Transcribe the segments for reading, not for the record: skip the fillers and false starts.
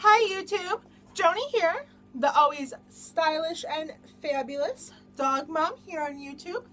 Hi YouTube, Joni here, the always stylish and fabulous dog mom here on YouTube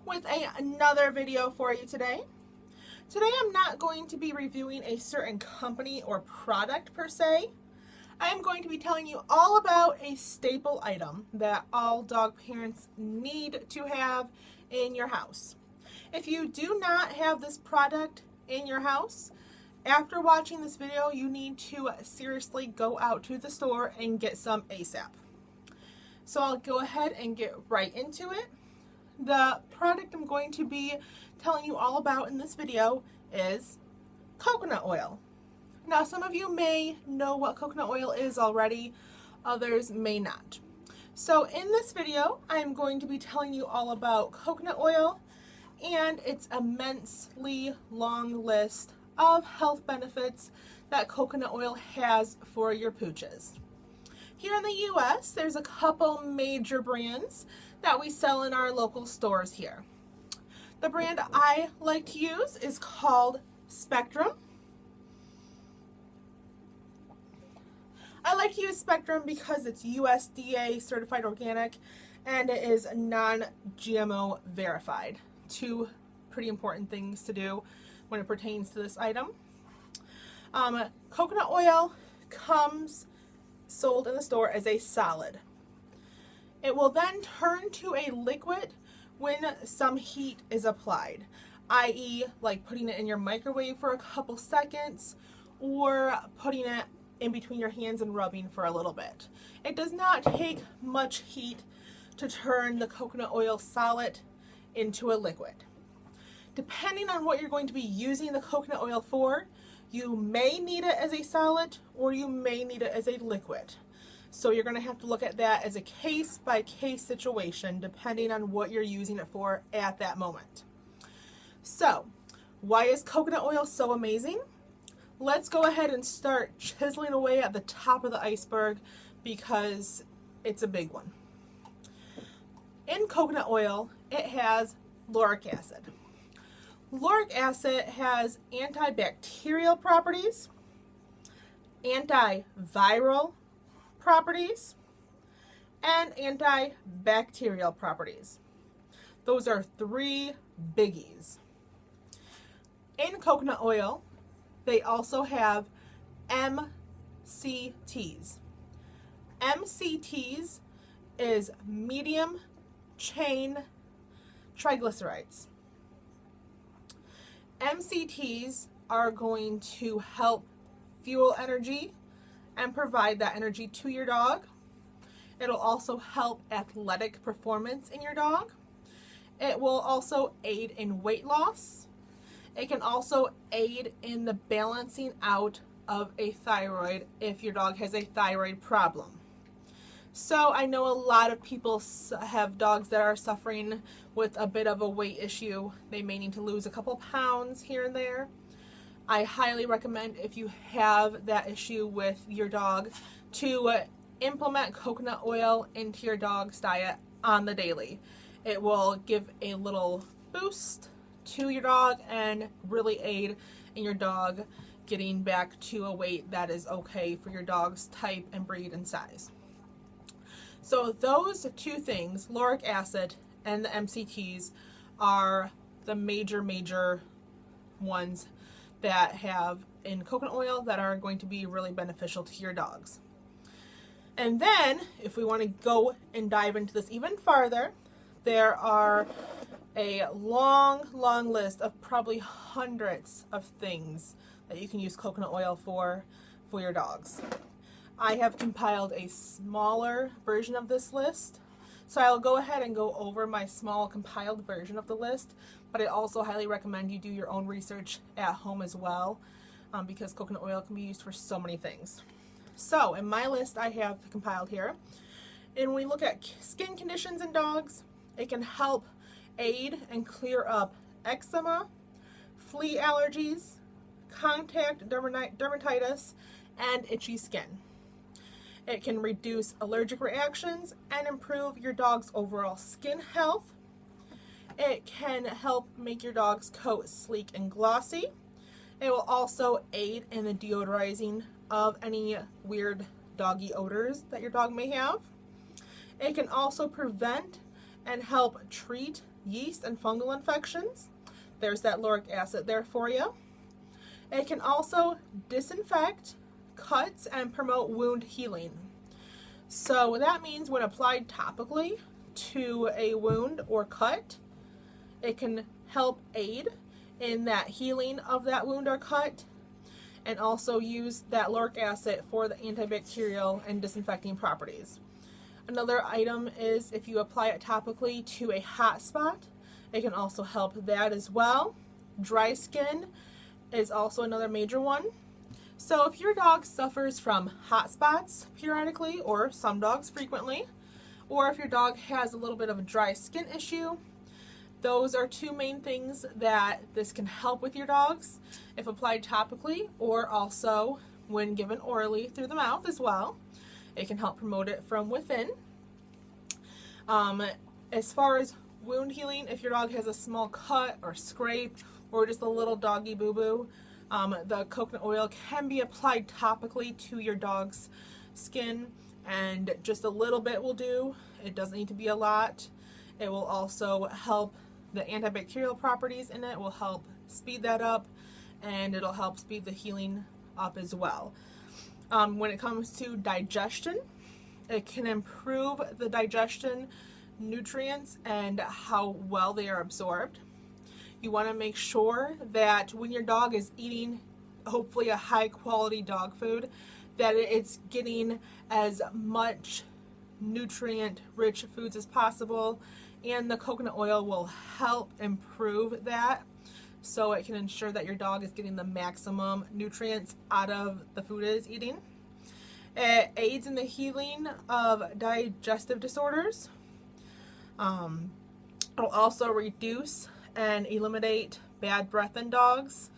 with another video for you today. Today I'm not going to be reviewing a certain company or product per se. I'm going to be telling you all about a staple item that all dog parents need to have in your house. If you do not have this product in your house, after watching this video, you need to seriously go out to the store and get some ASAP. So I'll go ahead and get right into it. The product I'm going to be telling you all about in this video is coconut oil. Now, some of you may know what coconut oil is already, others may not. So in this video, I'm going to be telling you all about coconut oil and its immensely long list of health benefits that coconut oil has for your pooches. Here in the US, there's a couple major brands that we sell in our local stores here. The brand I like to use is called Spectrum. I like to use Spectrum because it's USDA certified organic and it is non-GMO verified. Two pretty important things to do when it pertains to this item. Coconut oil comes sold in the store as a solid. It will then turn to a liquid when some heat is applied, i.e. like putting it in your microwave for a couple seconds or putting it in between your hands and rubbing for a little bit. It does not take much heat to turn the coconut oil solid into a liquid. Depending on what you're going to be using the coconut oil for, you may need it as a solid or you may need it as a liquid. So you're going to have to look at that as a case-by-case situation depending on what you're using it for at that moment. So, why is coconut oil so amazing? Let's go ahead and start chiseling away at the top of the iceberg because it's a big one. In coconut oil, it has lauric acid. Lauric acid has antibacterial properties, antiviral properties, and antibacterial properties. Those are three biggies. In coconut oil, they also have MCTs. MCTs is medium chain triglycerides. MCTs are going to help fuel energy and provide that energy to your dog. It'll also help athletic performance in your dog. It will also aid in weight loss. It can also aid in the balancing out of a thyroid if your dog has a thyroid problem. So I know a lot of people have dogs that are suffering with a bit of a weight issue. They may need to lose a couple pounds here and there. I highly recommend, if you have that issue with your dog, to implement coconut oil into your dog's diet on the daily. It will give a little boost to your dog and really aid in your dog getting back to a weight that is okay for your dog's type and breed and size. So those two things, lauric acid and the MCTs, are the major ones that have in coconut oil that are going to be really beneficial to your dogs. And then, if we want to go and dive into this even farther, there are a long list of probably hundreds of things that you can use coconut oil for your dogs. I have compiled a smaller version of this list, so I'll go ahead and go over my small compiled version of the list, but I also highly recommend you do your own research at home as well, because coconut oil can be used for so many things. So in my list I have compiled here, and when we look at skin conditions in dogs, it can help aid and clear up eczema, flea allergies, contact dermatitis, and itchy skin. It can reduce allergic reactions and improve your dog's overall skin health. It can help make your dog's coat sleek and glossy. It will also aid in the deodorizing of any weird doggy odors that your dog may have. It can also prevent and help treat yeast and fungal infections. There's that lauric acid there for you. It can also disinfect cuts and promote wound healing. So that means when applied topically to a wound or cut, it can help aid in that healing of that wound or cut, and also use that lauric acid for the antibacterial and disinfecting properties. Another item is if you apply it topically to a hot spot, it can also help that as well. Dry skin is also another major one. So if your dog suffers from hot spots periodically, or some dogs frequently, or if your dog has a little bit of a dry skin issue, those are two main things that this can help with your dogs if applied topically, or also when given orally through the mouth as well. It can help promote it from within. As far as wound healing, if your dog has a small cut or scrape or just a little doggy boo-boo, the coconut oil can be applied topically to your dog's skin, and just a little bit will do. It doesn't need to be a lot. It will also help the antibacterial properties in it, will help speed that up, and it'll help speed the healing up as well. When it comes to digestion, it can improve the digestion nutrients and how well they are absorbed. You want to make sure that when your dog is eating, hopefully a high quality dog food, that it's getting as much nutrient rich foods as possible, and the coconut oil will help improve that, so it can ensure that your dog is getting the maximum nutrients out of the food it is eating. It aids in the healing of digestive disorders. It'll also reduce and eliminate bad breath in dogs.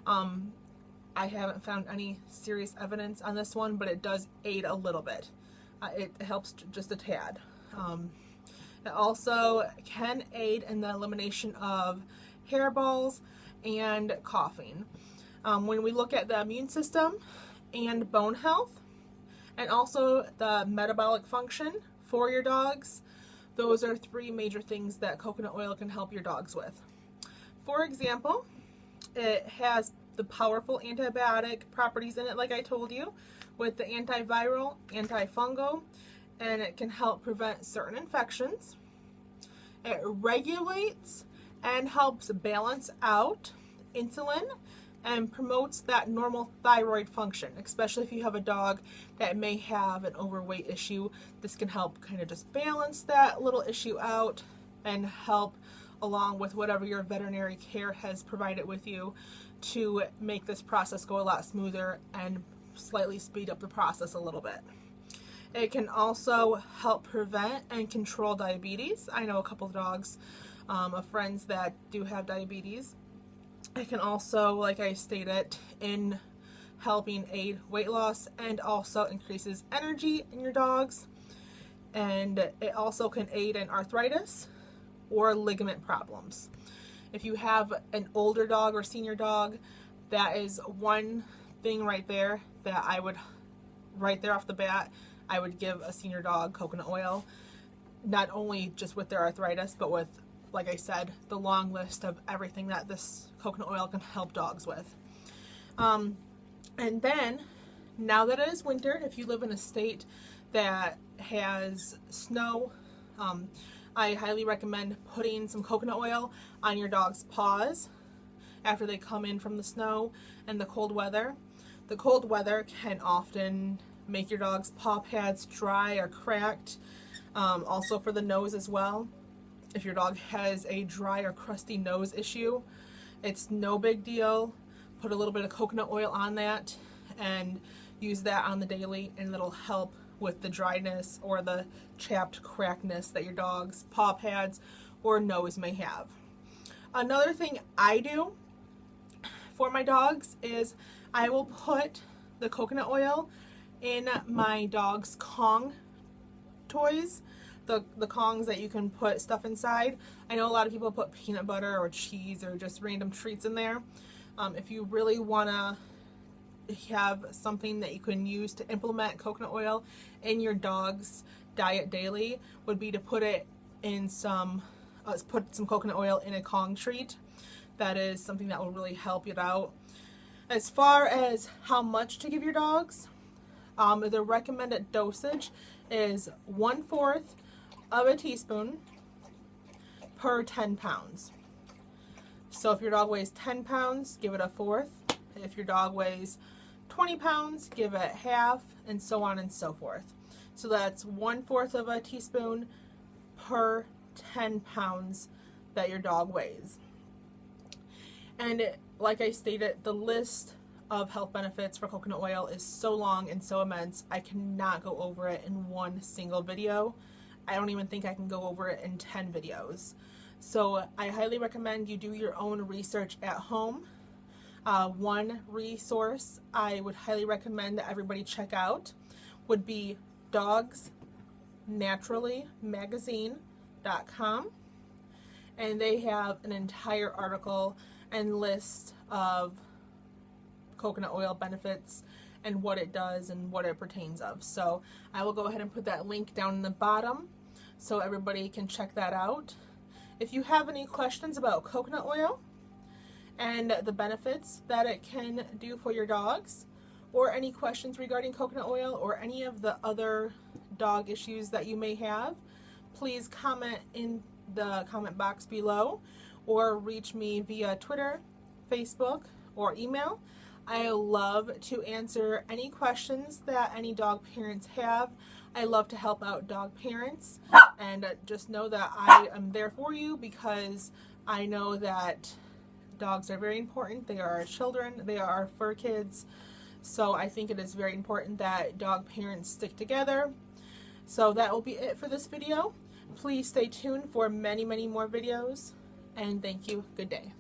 I haven't found any serious evidence on this one, but it does aid a little bit. It helps just a tad. It also can aid in the elimination of hairballs and coughing. When we look at the immune system and bone health, and also the metabolic function for your dogs, those are three major things that coconut oil can help your dogs with. For example, it has the powerful antibiotic properties in it, like I told you, with the antiviral, antifungal, and it can help prevent certain infections. It regulates and helps balance out insulin and promotes that normal thyroid function, especially if you have a dog that may have an overweight issue. This can help kind of just balance that little issue out and help along with whatever your veterinary care has provided with you to make this process go a lot smoother and slightly speed up the process a little bit. It can also help prevent and control diabetes. I know a couple of dogs of friends that do have diabetes. It can also, like I stated, in helping aid weight loss, and also increases energy in your dogs. And it also can aid in arthritis or ligament problems. If you have an older dog or senior dog, that is one thing right there that I would, right there off the bat, I would give a senior dog coconut oil, not only just with their arthritis, but with, like I said, the long list of everything that this coconut oil can help dogs with. And then, now that it is winter, if you live in a state that has snow, I highly recommend putting some coconut oil on your dog's paws after they come in from the snow and the cold weather. The cold weather can often make your dog's paw pads dry or cracked, also for the nose as well. If your dog has a dry or crusty nose issue, it's no big deal. Put a little bit of coconut oil on that and use that on the daily, and it'll help with the dryness or the chapped crackness that your dog's paw pads or nose may have. Another thing I do for my dogs is I will put the coconut oil in my dog's Kong toys, the Kongs that you can put stuff inside. I know a lot of people put peanut butter or cheese or just random treats in there. If you really want to have something that you can use to implement coconut oil in your dog's diet daily would be to put it in put some coconut oil in a Kong treat. That is something that will really help it out. As far as how much to give your dogs, the recommended dosage is 1/4 of a teaspoon per 10 pounds. So if your dog weighs 10 pounds, give it 1/4. If your dog weighs 20 pounds, give it half, and so on and so forth. So that's 1/4 of a teaspoon per 10 pounds that your dog weighs. And like I stated, the list of health benefits for coconut oil is so long and so immense, I cannot go over it in one single video. I don't even think I can go over it in 10 videos. So I highly recommend you do your own research at home. One resource I would highly recommend that everybody check out would be dogsnaturallymagazine.com, and they have an entire article and list of coconut oil benefits and what it does and what it pertains of. So I will go ahead and put that link down in the bottom so everybody can check that out. If you have any questions about coconut oil and the benefits that it can do for your dogs, or any questions regarding coconut oil or any of the other dog issues that you may have, please comment in the comment box below or reach me via Twitter, Facebook, or email. I love to answer any questions that any dog parents have. I love to help out dog parents, and just know that I am there for you because I know that dogs are very important. They are our children. They are our fur kids. So I think it is very important that dog parents stick together. So that will be it for this video. Please stay tuned for many, many more videos, and thank you. Good day.